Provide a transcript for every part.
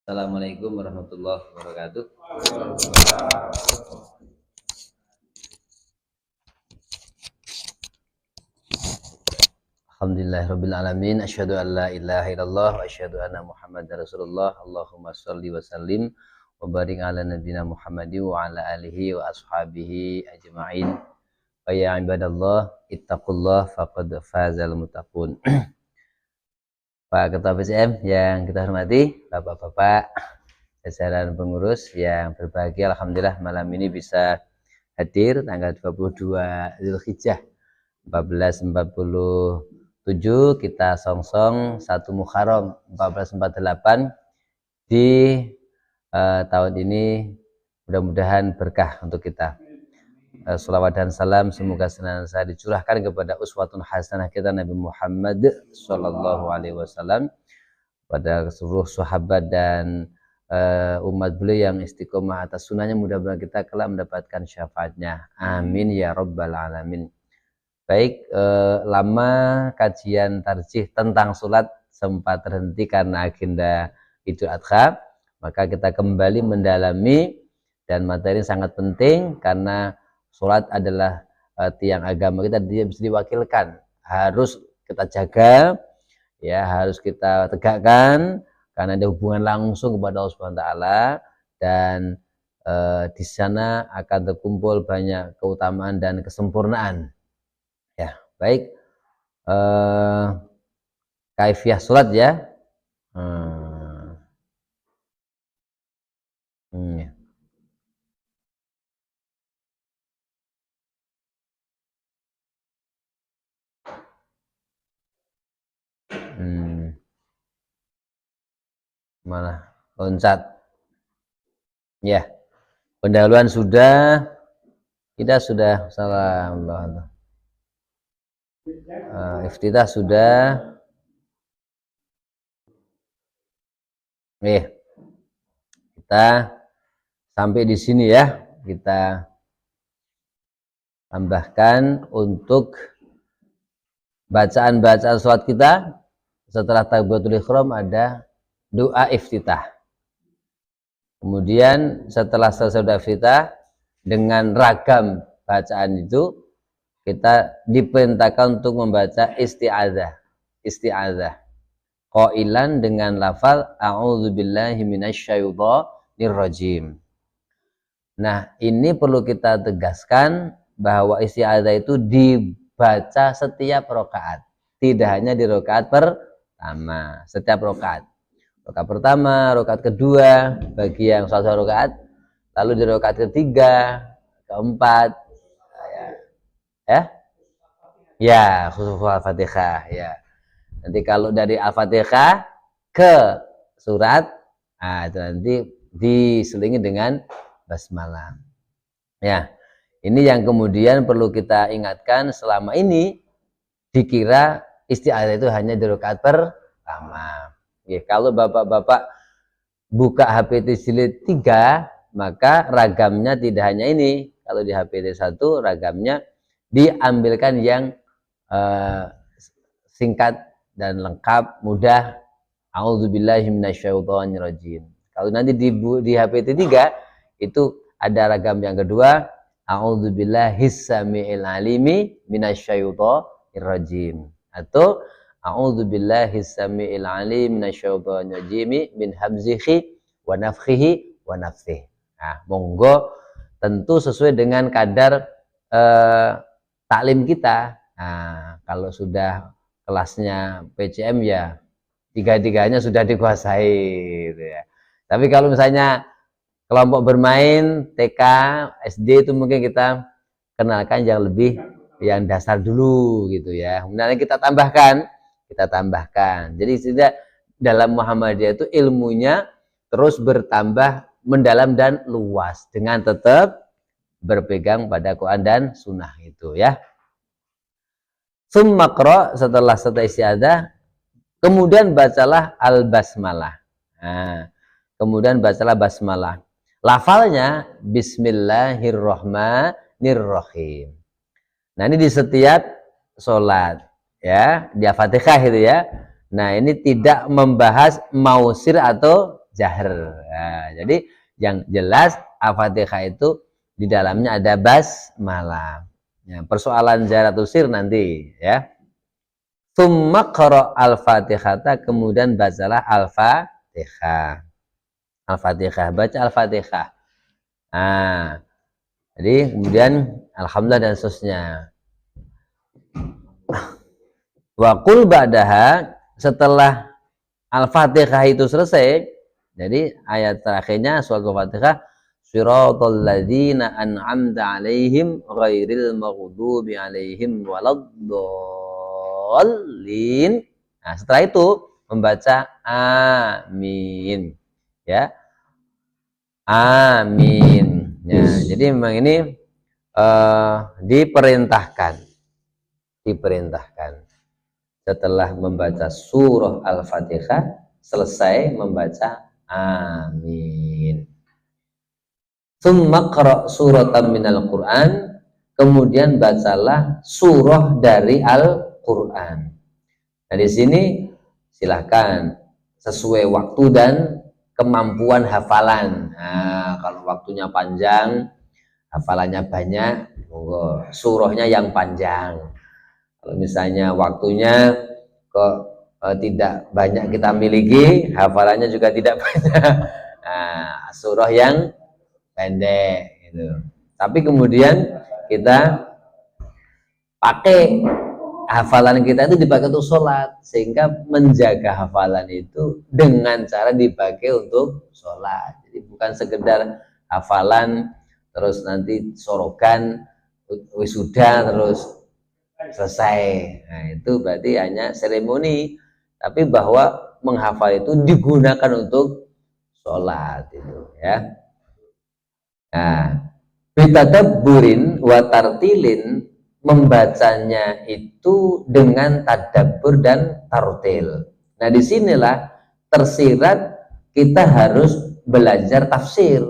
Assalamualaikum warahmatullahi wabarakatuh. Alhamdulillahirabbil alamin, asyhadu an la ilaha illallah wa asyhadu anna Muhammadar Rasulullah. Allahumma shalli wa sallim wa barik ala nabiyyina Muhammadin wa ala alihi wa ashabihi ajma'in. Wa ya ibadallah ittaqullah faqad fazal muttaqun. Pak Ketua PCM yang kita hormati, Bapak-bapak, jajaran pengurus yang berbahagia, alhamdulillah malam ini bisa hadir tanggal 22 Zulhijjah 1447, kita songsong 1 Muharram 1448 di tahun ini. Mudah-mudahan berkah untuk kita. Salawat dan salam semoga senantiasa dicurahkan kepada uswatun hasanah kita Nabi Muhammad Sallallahu Alaihi Wasallam, pada seluruh sahabat dan umat beliau yang istiqomah atas sunnahnya. Mudah-mudahan kita kelak mendapatkan syafaatnya, amin ya rabbal alamin. Baik, lama kajian tarjih tentang sholat sempat terhenti karena agenda Idul Adha, maka kita kembali mendalami, dan materi sangat penting karena sholat adalah tiang agama kita, dia bisa diwakilkan, harus kita jaga, ya, harus kita tegakkan karena ada hubungan langsung kepada Allah Subhanahu wa taala, dan di sana akan terkumpul banyak keutamaan dan kesempurnaan. Ya, baik. Kaifiyah sholat ya. Ya. Malah loncat. Ya, pendahuluan sudah, kita sudah salam Allah. Iftitah sudah. Kita sampai di sini ya. Kita tambahkan untuk bacaan-bacaan sholat kita setelah takbiratul ihram ada doa iftitah. Kemudian setelah selesai doa iftitah dengan ragam bacaan itu, kita diperintahkan untuk membaca isti'adzah. Qailan dengan lafal a'udzubillahi minasyaitonir rajim. Nah, ini perlu kita tegaskan bahwa isti'adzah itu dibaca setiap rakaat, tidak hanya di rakaat pertama. Setiap rakaat pertama, rakaat kedua bagi yang sholat rakaat, lalu di rakaat ketiga, keempat, ya khusus Al-Fatihah ya. Nanti kalau dari Al-Fatihah ke surat, itu nanti diselingi dengan basmalah. Ya, ini yang kemudian perlu kita ingatkan. Selama ini dikira isti'adzah itu hanya di rakaat pertama. Ya, kalau bapak-bapak buka HPT jilid 3, maka ragamnya tidak hanya ini. Kalau di HPT 1 ragamnya diambilkan yang singkat dan lengkap, mudah. A'udzubillahi minasyaitonirrajim. Kalau nanti di HPT 3 itu ada ragam yang kedua, a'udzubillahis samiil alimi minasyaitonirrajim, atau a'udzubillahis samiil alim minasyaitonirrajim min hamzihi wa nafthihi wa nafthihi. Nah, monggo tentu sesuai dengan kadar taklim kita. Nah, kalau sudah kelasnya PCM ya tiga-tiganya sudah dikuasai gitu ya. Tapi kalau misalnya kelompok bermain TK, SD, itu mungkin kita kenalkan yang lebih, yang dasar dulu gitu ya. Kemudian kita tambahkan. Jadi tidak, dalam Muhammadiyah itu ilmunya terus bertambah mendalam dan luas dengan tetap berpegang pada Quran dan Sunnah itu ya. Tsumma qra, setelah isti'adzah, kemudian bacalah al-basmalah. Nah, kemudian bacalah basmalah. Lafalnya bismillahirrahmanirrahim. Nah, ini di setiap sholat ya, di Al-Fatihah itu ya. Nah, ini tidak membahas mausir atau jahr. Nah, jadi yang jelas Al-Fatihah itu di dalamnya ada basmalah. Ya, persoalan jar atau sir nanti ya. Tsumma qara al-Fatihata, kemudian bacalah Al-Fatihah. Al-Fatihah, baca Al-Fatihah. Nah, jadi kemudian alhamdulillah dan seterusnya. Wa qul ba'daha, setelah Al-Fatihah itu selesai, jadi ayat terakhirnya surat Al-Fatihah, siratal ladzina an'amta 'alaihim ghairil maghdubi 'alaihim waladdallin. Nah, setelah itu membaca amin. Ya. Amin. Ya, jadi memang ini diperintahkan setelah membaca surah Al-Fatihah selesai membaca amin. Tsumma qra' suratan minal Qur'an, kemudian bacalah surah dari Al-Qur'an. Nah, di sini silahkan sesuai waktu dan kemampuan hafalan. Nah, kalau waktunya panjang, hafalannya banyak, monggo surahnya yang panjang. Kalau misalnya waktunya kok tidak banyak kita miliki, hafalannya juga tidak banyak, nah, surah yang pendek gitu. Tapi kemudian kita pakai hafalan kita itu dipakai untuk sholat, sehingga menjaga hafalan itu dengan cara dipakai untuk sholat. Jadi bukan sekedar hafalan terus nanti sorogan wisuda terus selesai. Nah, itu berarti hanya seremoni, tapi bahwa menghafal itu digunakan untuk sholat itu ya. Nah, bitadabburin wa tartilin, membacanya itu dengan tadabbur dan tartil. Nah, disinilah tersirat kita harus belajar tafsir.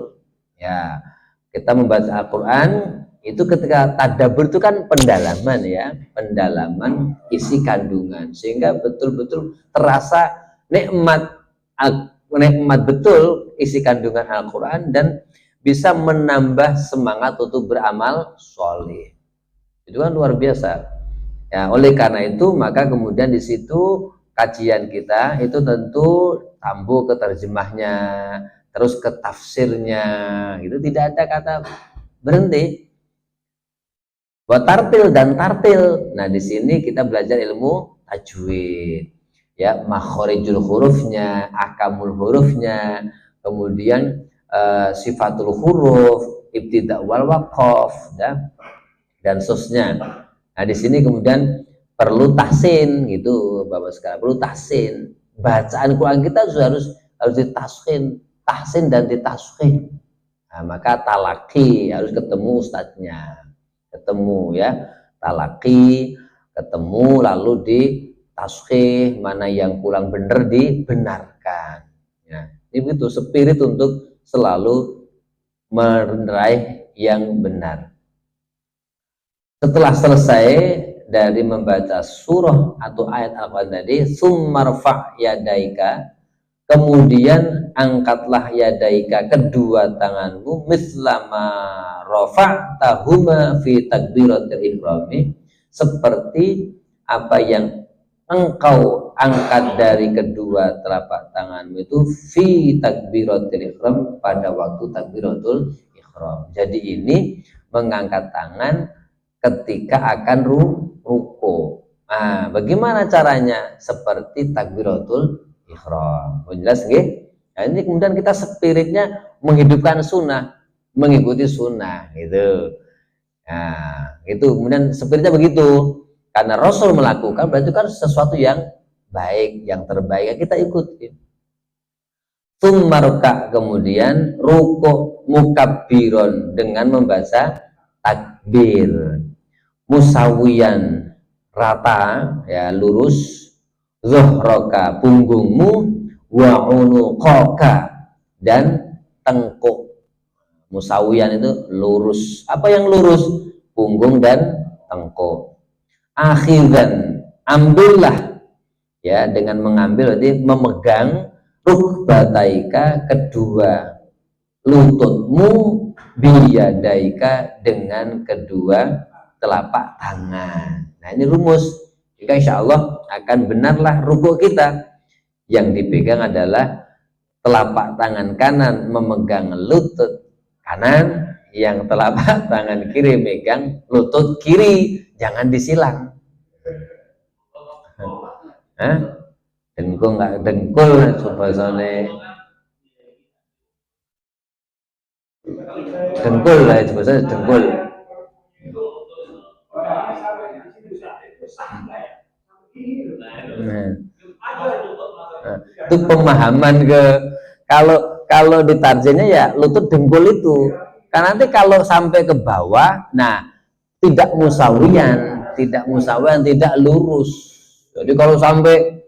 Ya, kita membaca Al-Quran itu ketika tadabbur itu kan pendalaman ya, pendalaman isi kandungan, sehingga betul-betul terasa nikmat betul isi kandungan Al-Quran dan bisa menambah semangat untuk beramal sholih. Itu kan luar biasa ya. Oleh karena itu maka kemudian di situ kajian kita itu tentu tambah ke terjemahnya, terus ke tafsirnya, itu tidak ada kata berhenti. Buat tartil dan tartil. Nah, di sini kita belajar ilmu tajwid ya, makhorijul hurufnya, akamul hurufnya, kemudian sifatul huruf, ibtida wal waqaf ya, dan seterusnya. Nah, di sini kemudian perlu tahsin gitu Bapak sekalian, perlu tahsin. Bacaan Quran kita harus ditaskin, tahsin dan ditaskin. Nah, maka talaki harus ketemu ustadznya, ketemu ya, talaki ketemu lalu ditaskhih, mana yang kurang benar dibenarkan ya. Ini begitu spirit untuk selalu meraih yang benar. Setelah selesai dari membaca surah atau ayat Al-Quran tadi, summarfa' yadaika, kemudian angkatlah yadaika, kedua tanganmu, mislama rafa'tahuma fi takbiratul ihrami, seperti apa yang engkau angkat dari kedua telapak tanganmu itu fi takbiratul ihram, pada waktu takbiratul ihram. Jadi ini mengangkat tangan ketika akan ruku. Nah, bagaimana caranya? Seperti takbiratul ihram. Jelas nggih? Nah, ini kemudian kita spiritnya menghidupkan sunnah, mengikuti sunnah gitu. Nah, itu kemudian spiritnya begitu. Karena Rasul melakukan, berarti kan sesuatu yang baik, yang terbaik, yang kita ikuti. Tsummarka, kemudian ruku mukabbiron, dengan membaca takbir, musawiyan, rata ya, lurus, zuhraka, punggungmu, wa unuqaka, dan tengkuk. Musawiyan itu lurus. Apa yang lurus? Punggung dan tengkuk. Akhidan, ambillah ya, dengan mengambil berarti memegang, rukbataika, kedua lututmu, biyadaika, dengan kedua telapak tangan. Nah ini rumus, jika insya Allah akan benarlah rukuk kita. Yang dipegang adalah telapak tangan kanan memegang lutut kanan, yang telapak tangan kiri megang lutut kiri, jangan disilang. Dengkul nggak dengkul, coba sone dengkul lah, coba saya dengkul. Nah, itu pemahaman ke kalau ditarjemahnya ya lutut dengkul itu. Karena nanti kalau sampai ke bawah, nah tidak musawiyan, tidak lurus. Jadi kalau sampai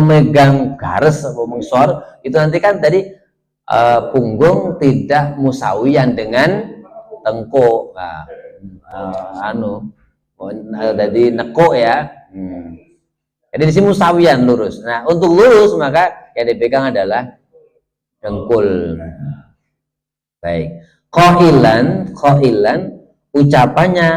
megang garis atau mengsor, itu nanti kan tadi punggung tidak musawiyan dengan tengkuk. Jadi nekuk ya. Jadi di sini musawiyan lurus. Nah untuk lurus maka yang dipegang adalah dengkul. Baik. Qailan ucapannya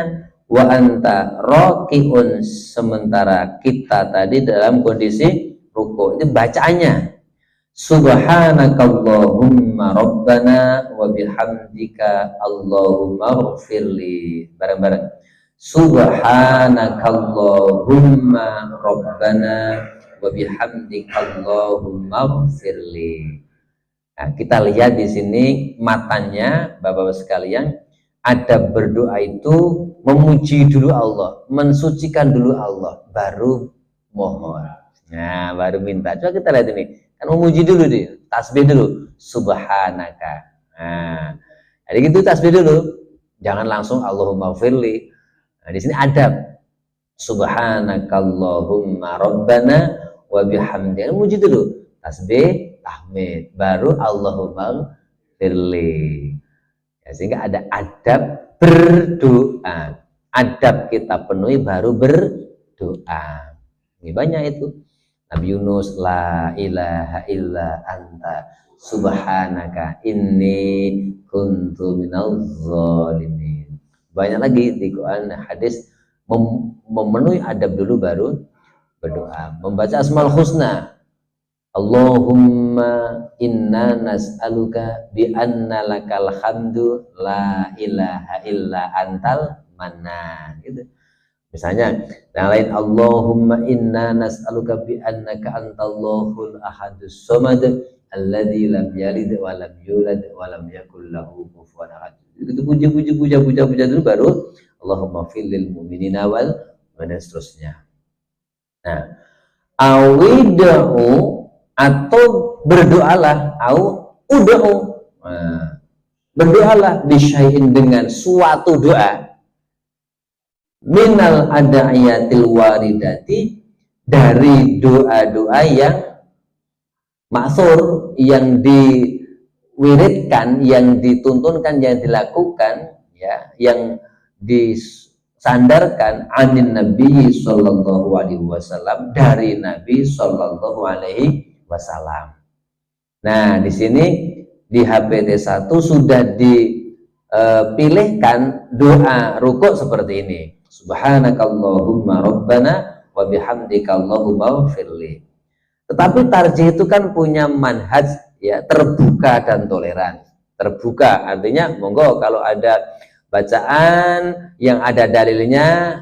wa anta raqiun, sementara kita tadi dalam kondisi ruku. Itu bacaannya subhanakallahumma rabbana wa bihamdika allahumma ighfirli. Bareng-bareng. Subhanakallahumma rabbana wa bihamdika allahumma ighfirli. Nah, kita lihat di sini matanya, Bapak-Bapak sekalian, ada berdoa itu memuji dulu Allah, mensucikan dulu Allah, baru mohon. Nah, baru minta. Coba kita lihat ini. Kan memuji dulu dia, tasbih dulu, subhanaka. Nah, jadi gitu tasbih dulu. Jangan langsung Allahumma firli. Nah, di sini adab. Subhanakallahumma rabbana wa bihamdika. Memuji dulu. Tasbih, tahmid, baru Allahumma firli. Ya, sehingga ada adab berdoa. Adab kita penuhi baru berdoa. Ini banyak itu. Nabi Yunus, la ilaha illa anta subhanaka inni kuntu minal zalimin. Banyak lagi di Quran hadis memenuhi adab dulu baru berdoa. Membaca Asmaul Husna. Allahumma inna nas'aluka bi anna lakal hamdu la ilaha illa antal mannan. Gitu. Misalnya yang lain, Allahumma inna nas'aluka bi annaka antallahul ahadus samad alladzi lam yalid wa lam yulad wa lam yakul lahu kufuwan ahad. Itu puja dulu baru Allahumma fil lil mu'minina wal dan seterusnya. Nah, awid'u, atau berdoalah, berdoalah bisyai'in, dengan suatu doa, minal adaiyatil waridati, dari doa-doa yang maksur, yang diwiridkan, yang dituntunkan, yang dilakukan, ya, yang disandarkan anin Nabi sallallahu alaihi wasallam, dari Nabi sallallahu alaihi wasallam. Nah, di sini di HPT 1 sudah dipilihkan doa rukuk seperti ini. Subhanakallahumma rabbana wa bihamdika allahumma ighfirli. Tetapi tarjih itu kan punya manhaj, ya, terbuka dan toleran. Terbuka artinya monggo kalau ada bacaan yang ada dalilnya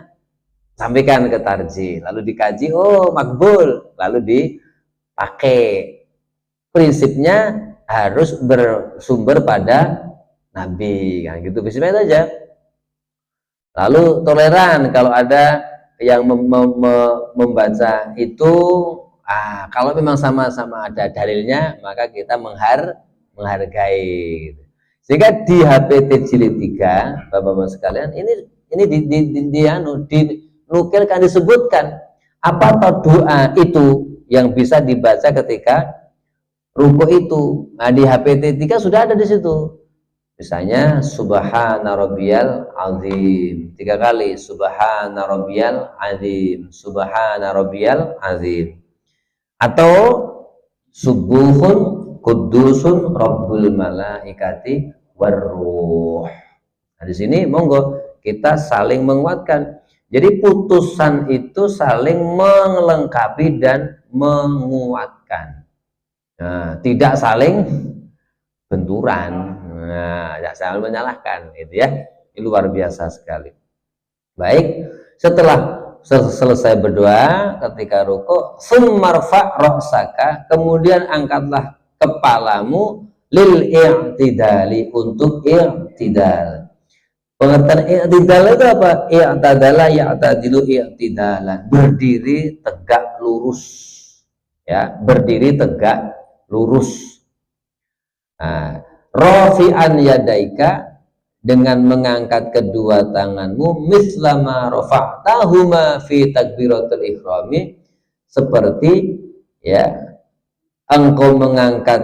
sampaikan ke tarjih, lalu dikaji, oh makbul, lalu dipakai. Prinsipnya harus bersumber pada Nabi, kan gitu, prinsipnya saja. Lalu toleran kalau ada yang membaca itu, kalau memang sama-sama ada dalilnya, maka kita menghargai. Sehingga di HPT jilid 3, Bapak-Bapak sekalian, ini dinukilkan, disebutkan apa atau doa itu yang bisa dibaca ketika rukuk itu. Nah, di HPT 3 sudah ada di situ. Misalnya subhana rabbiyal azim 3 kali, subhana rabbiyal azim, subhana rabbiyal azim, atau subuhun kudusun rabbul malaikati warruh. Nah, di sini monggo kita saling menguatkan. Jadi putusan itu saling melengkapi dan menguatkan. Nah, tidak saling benturan. Nah, tidak saling menyalahkan, gitu ya. Ini luar biasa sekali. Baik, setelah selesai berdoa ketika rukuk, summarfa ra'saka, kemudian angkatlah kepalamu lil i'tidali, untuk i'tidal. Pengertian i'tidal itu apa? I'tadala ya'tadilu i'tidalan, berdiri tegak lurus, ya, berdiri tegak lurus. Nah, rafi'an yadaika, dengan mengangkat kedua tanganmu, mislama rafa'tahuma fi takbiratul ihrami, seperti, ya, engkau mengangkat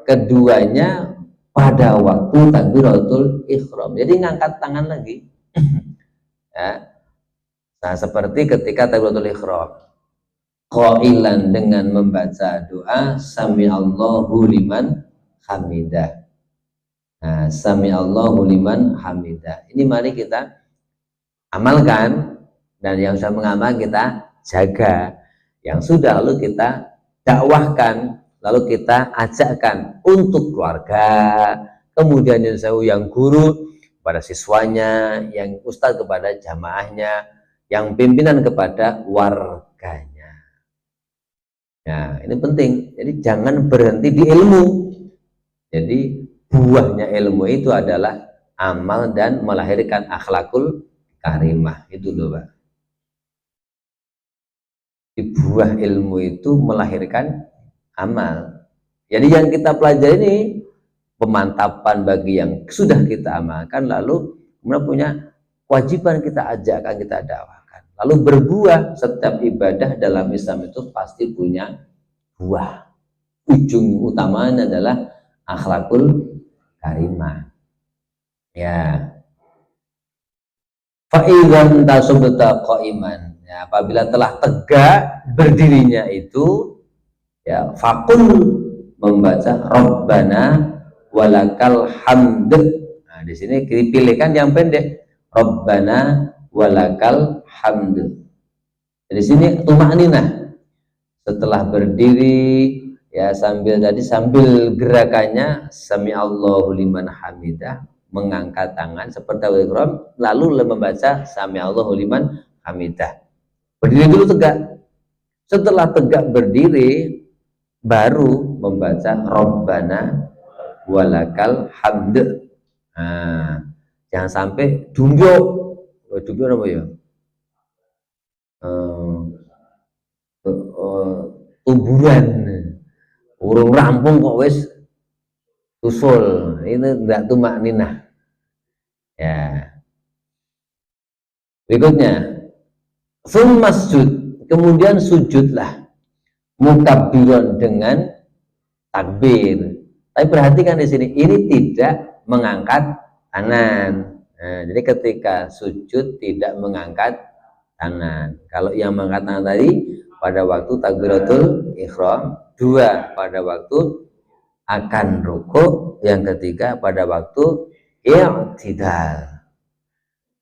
keduanya pada waktu takbiratul ihram. Jadi ngangkat tangan lagi. Ya. Nah, seperti ketika takbiratul ihram, qailan, dengan membaca doa sami'allahu liman hamidah. Nah, sami'allahu liman hamidah. Ini mari kita amalkan, dan yang sudah mengamal kita jaga, yang sudah lalu kita dakwahkan, lalu kita ajakkan untuk keluarga, kemudian yang guru kepada siswanya, yang ustadz kepada jamaahnya, yang pimpinan kepada warganya. Nah, ini penting. Jadi jangan berhenti di ilmu. Jadi buahnya ilmu itu adalah amal dan melahirkan akhlakul karimah. Itu loh, Pak. Di buah ilmu itu melahirkan amal. Jadi yang kita pelajari ini pemantapan bagi yang sudah kita amalkan, lalu kemudian punya kewajiban kita ajarkan, kita dakwakan. Lalu berbuah. Setiap ibadah dalam Islam itu pasti punya buah. Ujung utamanya adalah akhlakul karimah. Ya. Fa'idzan tasubta qa'iman. Ya, apabila telah tegak berdirinya itu, ya, faqul, membaca Rabbana walakal hamd. Nah, di sini dipilihkan yang pendek, Rabbana walakal hamd. Di sini tumakninah. Setelah berdiri, ya, sambil gerakannya sami'allahu liman hamidah, mengangkat tangan seperti al-ihram, lalu membaca sami'allahu liman hamidah. Berdiri dulu tegak. Setelah tegak berdiri, baru membaca Rabbana walakal hamd. Nah, jangan sampai dumbyo apa ya? Tuburan, urung rampung kok wis usul, ini enggak tumakninah. Ya. Berikutnya, masjud, kemudian sujudlah mukabbiron, dengan takbir. Tapi perhatikan di sini, ini tidak mengangkat tangan. Nah, jadi ketika sujud tidak mengangkat tangan. Kalau yang mengangkat tangan tadi pada waktu takbiratul ihram, dua pada waktu akan rukuk, yang ketiga pada waktu i'tidal.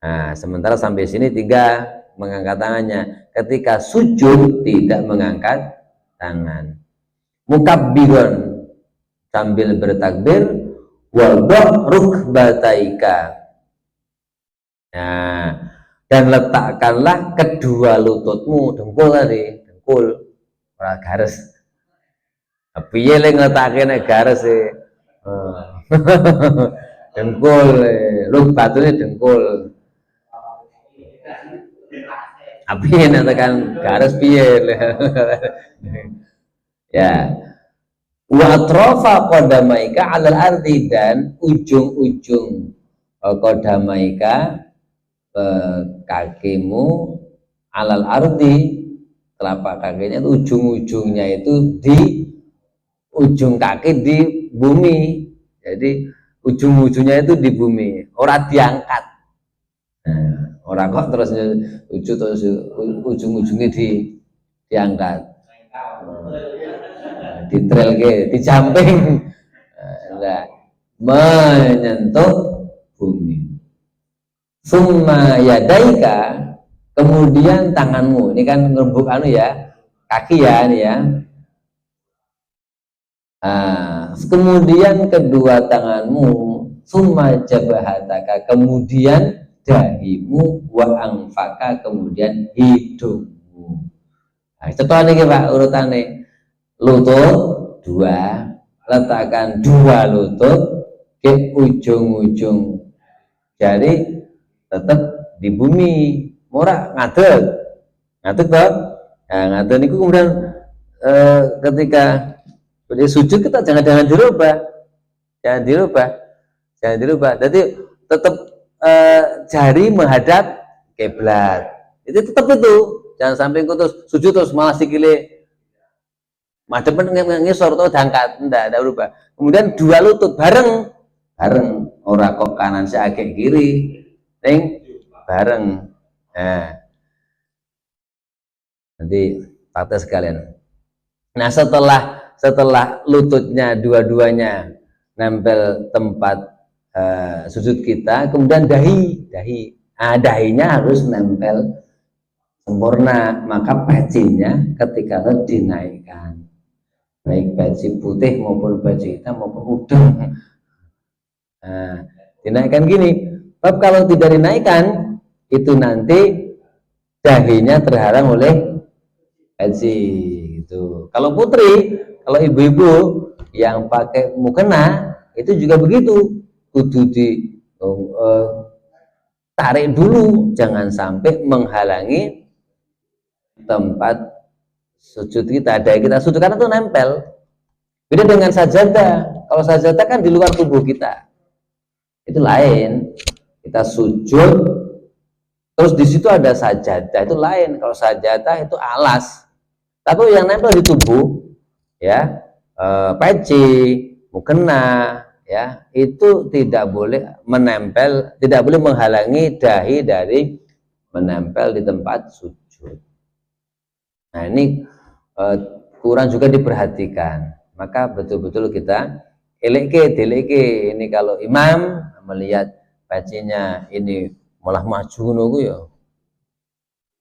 Nah, sementara sampai sini tiga mengangkat tangannya. Ketika sujud tidak mengangkat tangan. Mukabbiron, sambil bertakbir, wadha rukbataika. Nah, dan letakkanlah kedua lututmu, dengkul tadi, dengkul, ora garis. Piye le ngletake nek garis e. Dengkul, rukbatune dengkul. Piye nek tekan garis piye? Ya. Wa atrafa qadamaika 'alal ardi, dan ujung-ujung qadamaika, kakimu, alal ardi, telapak kakinya itu ujung-ujungnya itu di ujung kaki di bumi. Jadi ujung-ujungnya itu di bumi, ora diangkat. Nah, ora kok terus ujung-ujungnya diangkat. di trail ke, di jumping, enggak, menyentuh bumi. Summa yadaika, kemudian tanganmu, ini kan ngerebuk anu ya, kaki ya ini ya. Kemudian kedua tanganmu, summa jabahataka, kemudian dahimu, wa angfaka, kemudian hidungmu. Nah, setelah ini Pak urutannya, lutut dua, letakkan dua lutut ke ujung-ujung jari, tetap di bumi, murah ngadeg toh. Nah, ngadeg niku kemudian ketika sujud kita jangan dirubah, jangan dirubah. Jadi tetap jari menghadap kiblat. Itu tetap itu, jangan sampai terus sujud terus malah sikile madhep ngisor atau dangkat, enggak berubah. Kemudian dua lutut bareng, ora kok kanan seagek kiri, ning bareng. Nah, nanti praktek sekalian. Nah, setelah lututnya dua-duanya nempel tempat sujud kita, kemudian dahi. Dahinya harus nempel sempurna, maka pecinya ketika dinaikkan, baik peci putih maupun peci hitam maupun udang, dinaikkan gini. Sebab kalau tidak dinaikkan, itu nanti dahinya terhalang oleh peci gitu. Kalau putri, kalau ibu-ibu yang pakai mukena itu juga begitu, kudu di tarik dulu, jangan sampai menghalangi tempat sujud kita, dahi kita sujud, karena itu nempel. Beda dengan sajadah. Kalau sajadah kan di luar tubuh kita, itu lain. Kita sujud terus di situ ada sajadah, itu lain. Kalau sajadah itu alas, tapi yang nempel di tubuh ya, peci, mukena ya, itu tidak boleh menempel, tidak boleh menghalangi dahi dari menempel di tempat sujud. Nah, ini kurang juga diperhatikan, maka betul-betul kita deleke. Ini kalau imam melihat pecinya ini malah maju nunggu ya,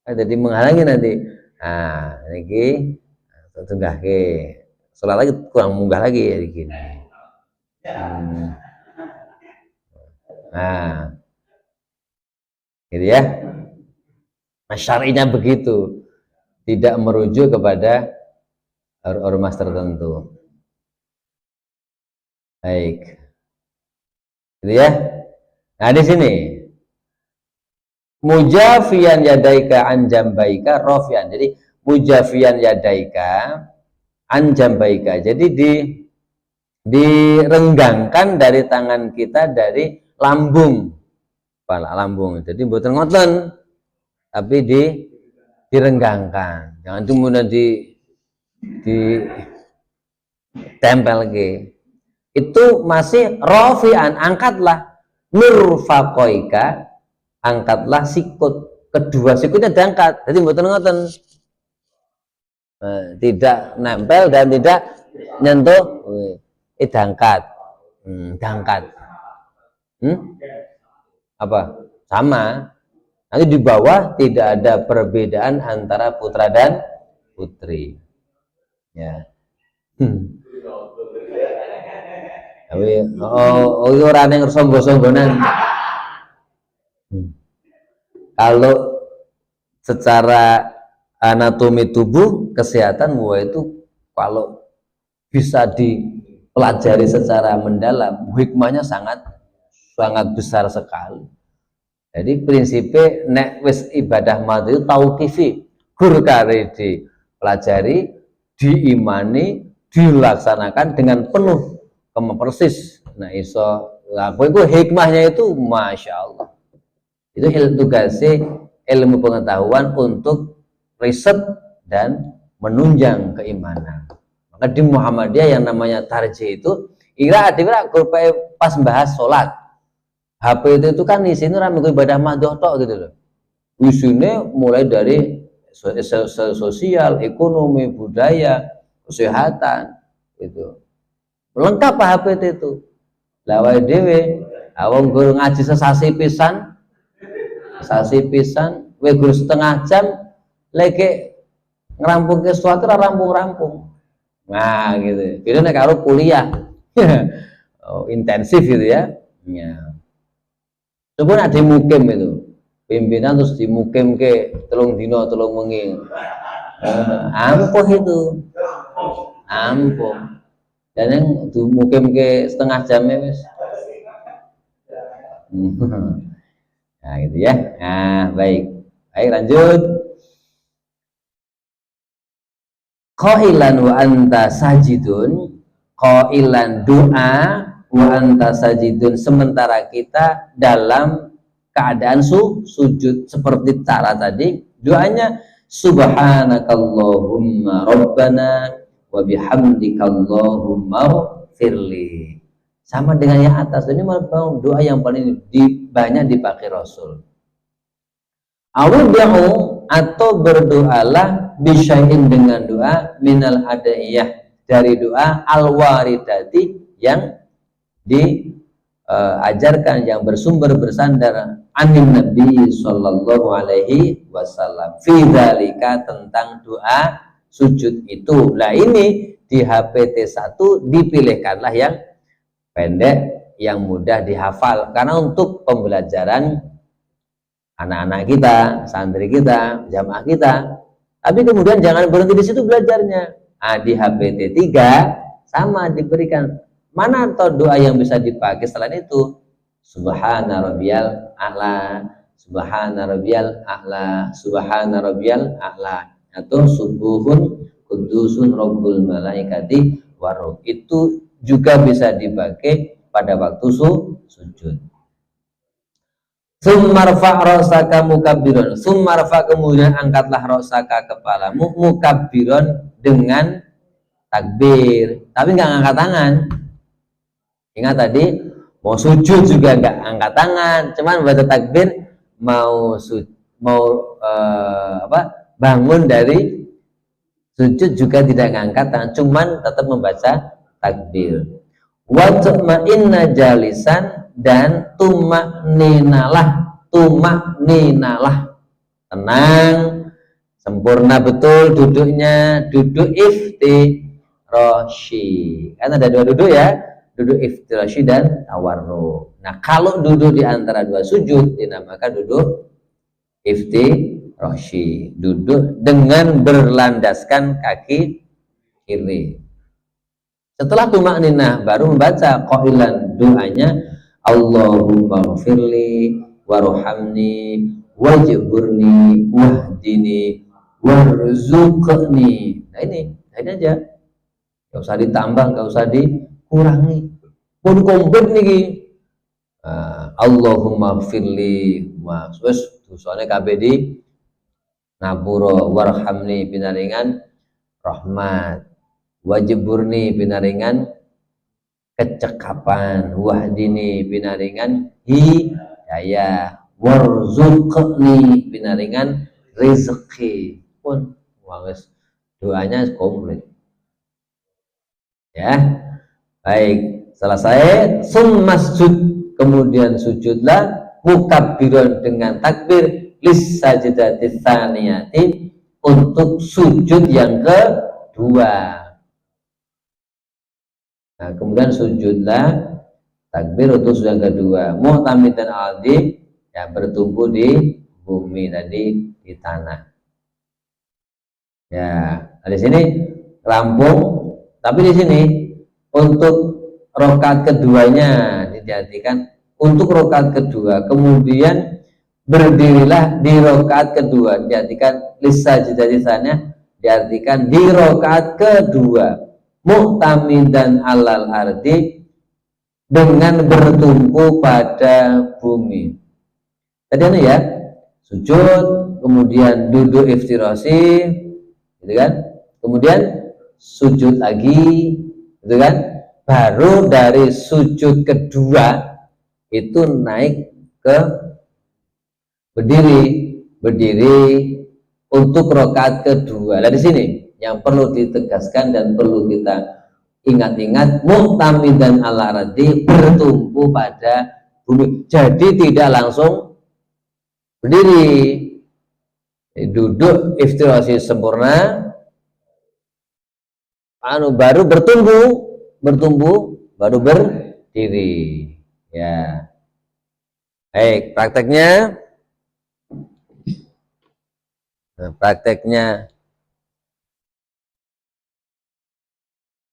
jadi menghalangi nanti. Nah, ini tunggah ke sholat lagi kurang munggah lagi ya gini. Nah, gitu ya. Syari'nya begitu, tidak merujuk kepada ormas tertentu. Baik, gitu ya. Nah, di sini mujafian yadaika anjambaika rofian. Jadi mujafian yadaika anjambaika. Jadi direnggangkan dari tangan kita dari lambung, kepala lambung. Jadi bukan ngoten, tapi direnggangkan. Jangan kemudian di tempel ke. Itu masih rofian, angkatlah nurfakoika, angkatlah sikut, kedua sikutnya diangkat. Jadi mboten ngoten, tidak nempel dan tidak nyentuh, diangkat, apa sama. Nanti di bawah tidak ada perbedaan antara putra dan putri, ya. Tapi orang yang sombong-sombongan. Kalau secara anatomi tubuh, kesehatan itu kalau bisa dipelajari secara mendalam, hikmahnya sangat besar sekali. Jadi prinsipnya nek wis ibadah mati itu tauqifi, gur kare dipelajari, diimani, dilaksanakan dengan penuh persis. Nah, iso laku itu hikmahnya itu masya Allah. Itu tugasnya ilmu pengetahuan untuk riset dan menunjang keimanan. Maka di Muhammadiyah yang namanya tarjih itu ira pas bahas sholat. HP itu kan di sini ramai ibadah madhoh tok gitu loh. Isinya mulai dari sosial, ekonomi, budaya, kesehatan, itu lengkap HPT itu. Lawai dewe, awang guru ngaji sesasi pisan, we guru setengah jam, lagi ngerampung ke sesuatu, rampung. Nah gitu. Jadi nek karo kuliah, intensif gitu ya. Coba ada mukim itu, pimpinan terus dimukim ke telung dino telung wengi, ampuh itu, ampuh. Dan yang dimukim ke setengah jam ya wis. Nah gitu ya. Nah baik lanjut. Qailan wa anta sajidun, qailan doa wa anta sajidun, sementara kita dalam keadaan sujud. Seperti cara tadi doanya subhanakallahumma rabbana wa bihamdika allahumma firli, sama dengan yang atas. Ini merupakan doa yang paling banyak dipakai Rasul. Awudhu, atau berdoalah bisyai'in, dengan doa minal adaiyah, dari doa al-waridati, yang diajarkan, yang bersandar anin Nabi sallallahu alaihi wasallam, fi dzalika, tentang doa sujud itu. Nah ini di HPT 1 dipilihkanlah yang pendek, yang mudah dihafal, karena untuk pembelajaran anak-anak kita, santri kita, jamaah kita. Tapi kemudian jangan berhenti di situ belajarnya. Di HPT 3 sama diberikan mana atau doa yang bisa dipakai selain itu. Subhana rabbiyal a'la, subhana rabbiyal a'la, subhana rabbiyal a'la, atau subuhun kudusun rabbul malaikati waruh. Itu juga bisa dipakai pada waktu sujud. Summarfa' ra'saka mukabbiron, summarfa', kemudian angkatlah ra'saka, kepalamu, mukabbiron, dengan takbir, tapi nggak angkat tangan. Ingat tadi mau sujud juga nggak angkat tangan, cuman baca takbir, bangun dari sujud juga tidak angkat tangan, cuman tetap membaca takbir. Wa tu'ma'inna jalisan, dan tumakninalah, tenang, sempurna betul duduknya, duduk iftirashi. Kan ada dua duduk ya, duduk iftirashi dan tawarruk. Nah kalau duduk di antara dua sujud dinamakan duduk iftirashi, duduk dengan berlandaskan kaki kiri. Setelah tumakninah baru membaca qailan, doanya Allahumma ghfirli warhamni wajburni wahdini warzuqni. Nah ini aja, nggak usah ditambah, nggak usah dikurangi, pun komplit nih. Allahumma ghfirli, wes dosane kabeh di ngapura, warhamni pinaringan rahmat, wajburni pinaringan kecekapan, wahdini pinaringan hidayah, warzuqni pinaringan rezeki. Pun wis doanya komplit ya. Baik, selesai summasjud, kemudian sujudlah, mukabbiron, dengan takbir, lis sajdati tsaniyati, untuk sujud yang kedua. Nah, kemudian sujudlah, takbir untuk sujud yang kedua, mu'tamidan aldi, yang bertumbuh di bumi tadi, di tanah. Ya, di sini rampung, tapi di sini untuk rokaat keduanya dijadikan untuk rokaat kedua, kemudian berdirilah di rokaat kedua, dijadikan lisa jadisannya, diartikan di rokaat kedua, mu'tamidan alal ardi, dengan bertumpu pada bumi. Tadi ini ya, sujud, kemudian duduk iftirasi, gitu kan, kemudian sujud lagi, gitu kan, baru dari sujud kedua itu naik ke berdiri, untuk rakaat kedua. Nah di sini yang perlu ditegaskan dan perlu kita ingat-ingat, mu'tamidan ala ardi, bertumpu pada bumi. Jadi tidak langsung berdiri, duduk iftirasi sempurna, baru bertumbuh baru berdiri. Ya, baik, prakteknya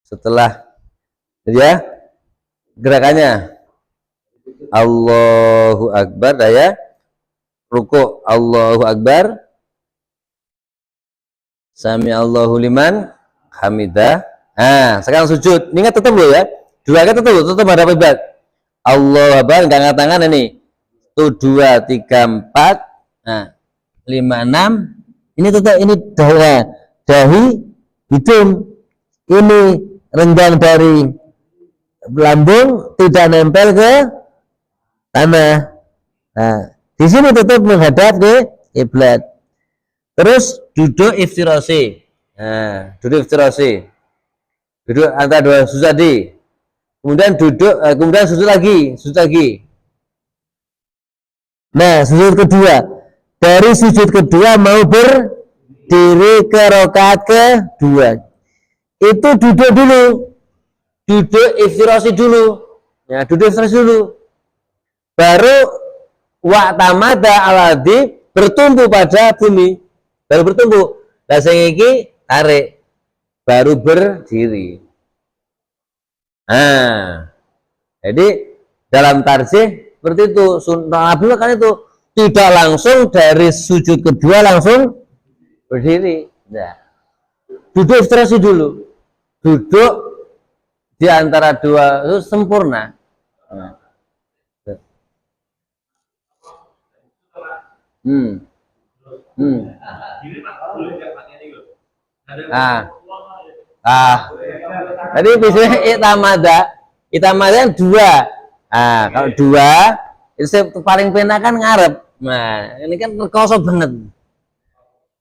setelah ya gerakannya Allahu Akbar, ya, ruku Allahu Akbar, sami Allahu liman hamidah. Nah, sekarang sujud. Ingat tetap loh ya. Dua kali tetap ada ibadat. Allah Akbar, angkat tangan ini. 1 2 3 4. Nah, 5 6. Ini tetap ini dahi hidung. Ini renggang dari lambung tidak nempel ke tanah. Nah, di sini tetap menghadap ke kiblat. Terus duduk iftirasi. Nah, duduk iftirasi. Duduk antara dua sujud tadi. Kemudian kemudian sujud lagi. Nah, sujud kedua. Dari sujud kedua mau berdiri ke rakaat kedua. Itu duduk dulu. Duduk iftirasi dulu. Ya, duduk iftirasi dulu. Baru wa'tamada aladi, bertumbuh pada bumi. Baru bertumbuh. Lah sing iki tarik, baru berdiri. Nah, jadi dalam tarjih seperti itu. Sunnah Nabi kan itu tidak langsung dari sujud kedua langsung berdiri. Nah, duduk iftirasi dulu. Duduk di antara dua itu sempurna. Nah. Tadi biasanya itamada kan dua. Kalau dua itu paling pena kan ngarep. Nah, ini kan terkosong banget.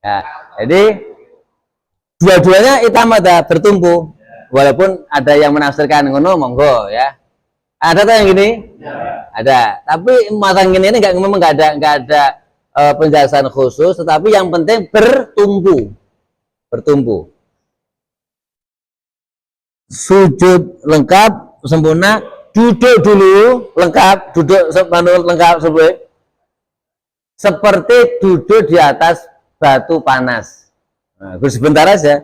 Ya, jadi dua-duanya itamada bertumpu. Walaupun ada yang menafsirkan ngono, monggo ya. Ada tuh yang gini? Ada. Tapi matang gini ini memang nggak ada penjelasan khusus, tetapi yang penting bertumpu. Sujud lengkap sempurna, duduk dulu lengkap, seperti duduk di atas batu panas. Nah, sebentar aja.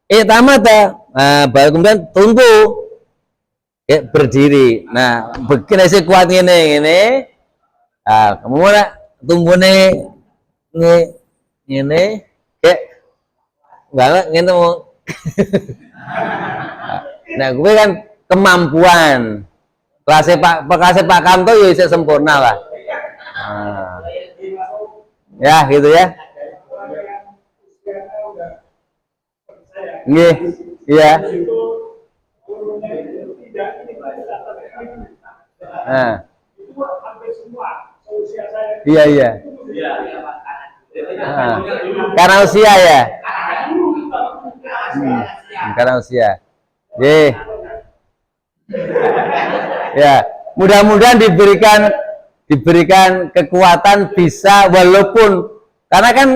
Tamata, baru kemudian tunggu, berdiri. Nah, begini sih kuat ini. Nah, kemudian tunggu ini, kayak banget gitu. Nah, gue kan kemampuan kelasnya Pak Kanto ya bisa sempurna lah. Nah, ya gitu ya. Iya. Nah. Iya. Nah, karena usia ya. Karena usia. Ya, mudah-mudahan diberikan kekuatan bisa, walaupun karena kan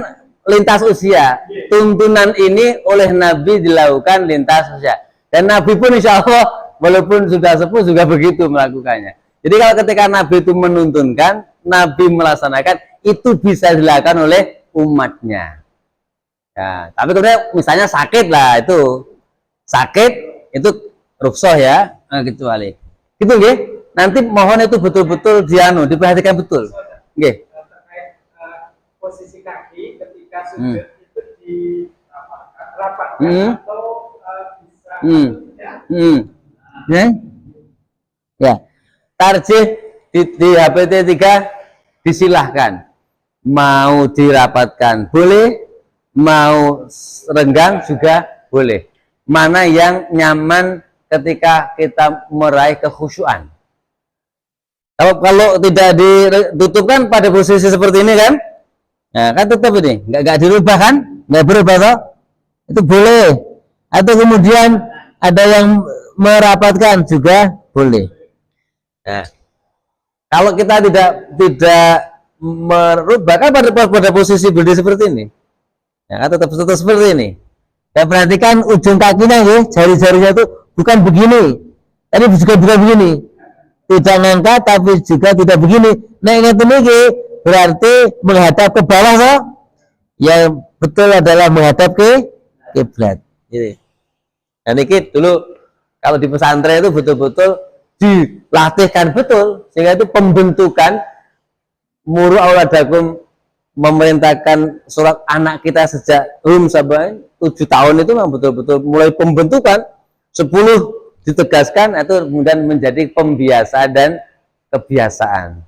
lintas usia. Tuntunan ini oleh Nabi dilakukan lintas usia. Dan Nabi pun insya Allah walaupun sudah sepuh juga begitu melakukannya. Jadi kalau ketika Nabi itu menuntunkan, Nabi melaksanakan, itu bisa dilakukan oleh umatnya. Ya, tapi kemudian misalnya sakit lah, itu sakit itu rukhsah ya, kecuali gitu nggih. Nanti mohon itu betul-betul diperhatikan betul. Nggih. Posisi kaki ketika sujud itu dirapatkan atau bisa ya. Tarjih di HPT 3 disilahkan, mau dirapatkan boleh, mau renggang juga boleh. Mana yang nyaman ketika kita meraih kekhusyuan. Kalau tidak ditutupkan pada posisi seperti ini kan, Nah, kan tetap ini nggak dirubah kan, nggak berubah toh, itu boleh. Atau kemudian ada yang merapatkan juga boleh. Nah, kalau kita tidak merubah kan pada posisi berdiri seperti ini, ya kan tetap seperti ini. Dan perhatikan ujung kakinya ya, jari-jarinya itu bukan begini, tapi juga bukan begini, tidak ngangkat tapi juga tidak begini. Nah ingat ini berarti menghadap ke bawah so? Yang betul adalah menghadap ke kiblat. Ini. Dan ini dulu kalau di pesantren itu betul-betul dilatihkan betul sehingga itu pembentukan muru auladakum, memerintahkan surat anak kita sejak sampai 7 tahun itu memang betul-betul mulai pembentukan, 10 ditegaskan itu kemudian menjadi pembiasa dan kebiasaan.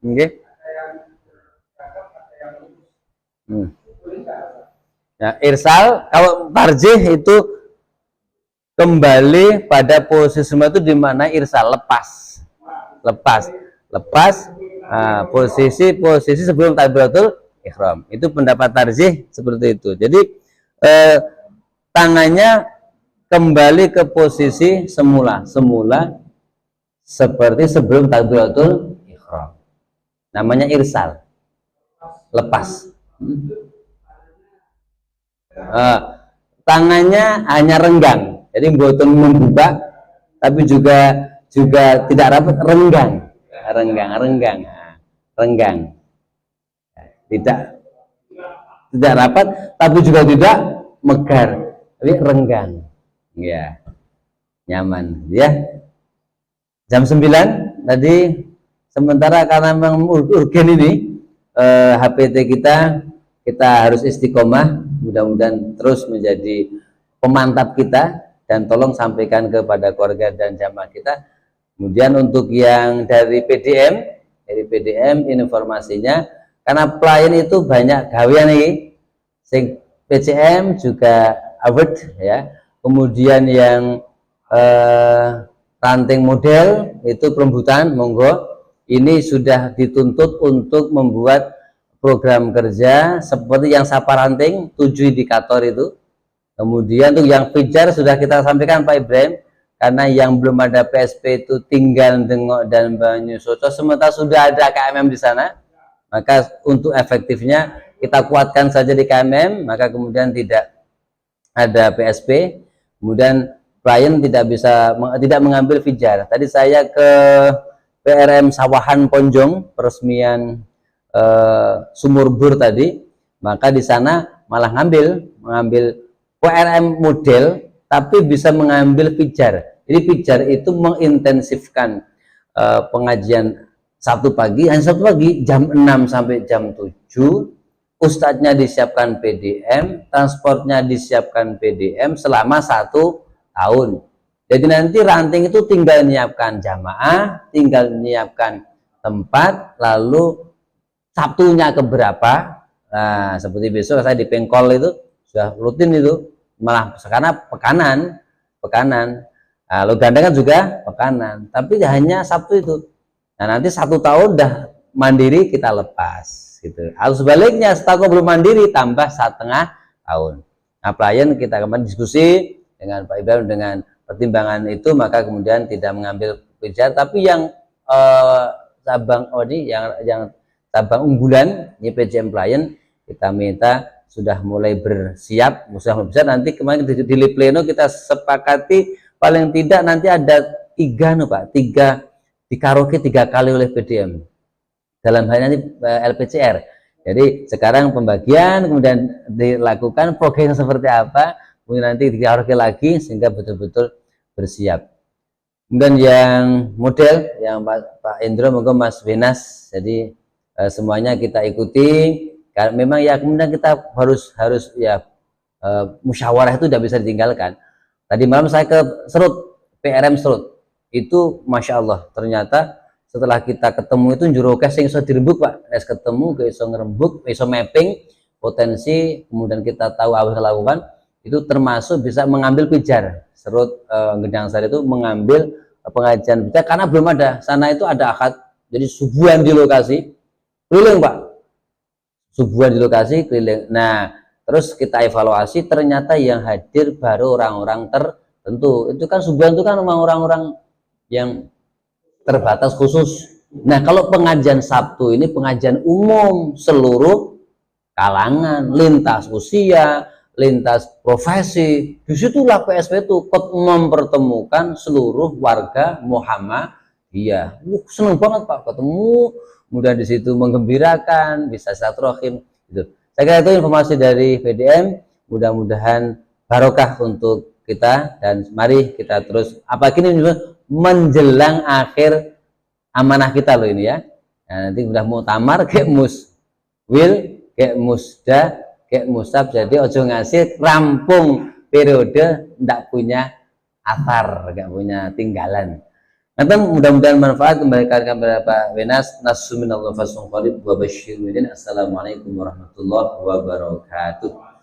Oke. Nah, irsal kalau tarjih itu kembali pada posisi itu di mana irsal lepas. Posisi sebelum takbiratul ihram. Itu pendapat tarjih seperti itu. Jadi tangannya kembali ke posisi semula seperti sebelum takbiratul ihram. Namanya irsal. Lepas. Tangannya hanya renggang. Jadi bukan membuka tapi juga tidak rapat, renggang. Tidak rapat tapi juga tidak megar, tapi renggang. Ya. Nyaman, ya. Jam 9 tadi sementara karena memang urgen ini HPT kita harus istiqomah, mudah-mudahan terus menjadi pemantap kita dan tolong sampaikan kepada keluarga dan jamaah kita. Kemudian untuk yang dari PDM informasinya, karena pelayan itu banyak gawean nih, sing PCM juga awet ya. Kemudian yang ranting model itu pelembutan, monggo. Ini sudah dituntut untuk membuat program kerja seperti yang sapa ranting 7 indikator itu. Kemudian untuk yang pijar sudah kita sampaikan Pak Ibrahim, karena yang belum ada PSP itu tinggal Dengok dan Banyu Soco, sementara sudah ada KMM di sana, maka untuk efektifnya kita kuatkan saja di KMM, maka kemudian tidak ada PSP, kemudian klien tidak mengambil pijar. Tadi saya ke PRM Sawahan Ponjong, peresmian sumur bor tadi, maka di sana malah mengambil PRM model tapi bisa mengambil pijar. Jadi pijar itu mengintensifkan pengajian Sabtu pagi, hanya Sabtu pagi jam 6 sampai jam 7, ustadznya disiapkan PDM, transportnya disiapkan PDM selama 1 tahun. Jadi nanti ranting itu tinggal menyiapkan jamaah, tinggal menyiapkan tempat, lalu Sabtunya keberapa. Nah, seperti besok saya di Pengkol itu sudah rutin itu, malah sekarang pekanan. Nah, lo gandengan juga pekanan, tapi hanya Sabtu itu. Nah, nanti 1 tahun udah mandiri kita lepas gitu. Harus sebaliknya, setahun belum mandiri tambah 1,5 tahun. Nah, pelayan kita kemarin diskusi dengan Pak Ibrahim dengan pertimbangan itu, maka kemudian tidak mengambil pijar, tapi yang cabang yang cabang unggulan YPJM pelayan kita minta sudah mulai bersiap, nanti kemarin di pleno kita sepakati paling tidak nanti ada 3 dikaraoke 3 kali oleh PDM dalam hal ini LPCR. Jadi sekarang pembagian, kemudian dilakukan program seperti apa, kemudian nanti dikaraoke lagi sehingga betul-betul bersiap. Kemudian yang model yang Pak Indro, moga Mas Benas, jadi semuanya kita ikuti. Karena memang ya kemudian kita harus ya musyawarah itu tidak bisa ditinggalkan. Tadi malam saya ke Serut, PRM Serut, itu Masya Allah ternyata setelah kita ketemu itu njurokes yang iso dirembuk Pak, ketemu ke iso ngerembuk, iso mapping potensi, kemudian kita tahu apa yang lakukan, itu termasuk bisa mengambil pijar. Serut Gedang Sari itu mengambil pengajian pijar karena belum ada, sana itu ada akad Jadi subuhan di lokasi, keliling Pak. Subuhan di lokasi, keliling. Nah, terus kita evaluasi, ternyata yang hadir baru orang-orang tertentu. Itu kan subuhan itu kan orang-orang yang terbatas khusus. Nah, kalau pengajian Sabtu ini pengajian umum, seluruh kalangan, lintas usia, lintas profesi. Disitulah PSP itu mempertemukan seluruh warga Muhammadiyah. Seneng banget Pak ketemu, mudah di situ menggembirakan, bisa silaturahim gitu. Saya kira itu informasi dari PDM, mudah-mudahan barokah untuk kita, dan mari kita terus ini menjelang akhir amanah kita loh ini ya. Nah, nanti udah mau tamar kayak muswil, kayak musda, kayak musab, jadi ojo ngasih rampung periode ndak punya athar, nggak punya tinggalan. Nanti mudah-mudahan manfaat. Kembalikan kepada Pak Wenas. Nasuminallahu fasun qarib wa basyir. Assalamualaikum warahmatullahi wabarakatuh.